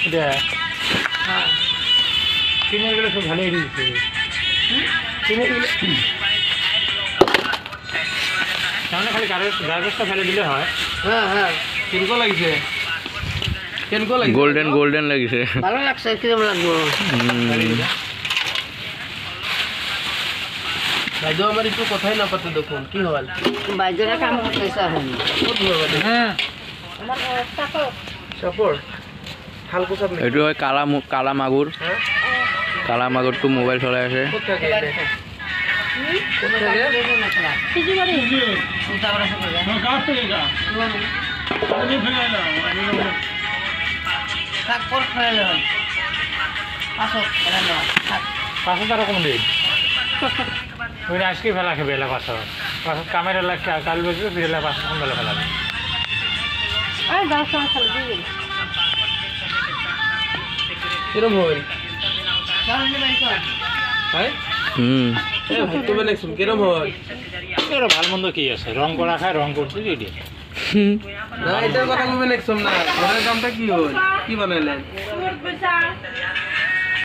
এটা কিনে গেলে সব ভালোই দিয়েছে কিনে গেলে সামনে খালি গার্বেজটা ফেলে দিলে হয়। হ্যাঁ হ্যাঁ কেনকো লাগিছে গোল্ডেন গোল্ডেন লাগিছে ভালো লাগছে কিরম লাগবো বাইদেউ আমার একটু কথাই না পাতে দেখুন কি হল বাইজরা কাম করতেছে এখন হ্যাঁ সাপোর্ট হালকো সাপ এইটো হয় কালা মাগুর হ্যাঁ কালা মাগুরটো মোবাইল চলাই আছে কোথায় গেলে পাঁচশো টাকা কম দিন ওই আজকে ফেলা খেবে এলা পাঁচশো কামের এলা কাল বেজবে ফিরে এলা পাঁচশো কম বেলা ফেলাবে কিরম হল হ্যাঁ তুমি দেখুন কিরম হল এর ভালো মন্দ কি আছে রং করা খায় রং করছে যে এটি না এটার কথা তুমি দেখছো না ঘরের দামটা কি হল কি বানাইলেন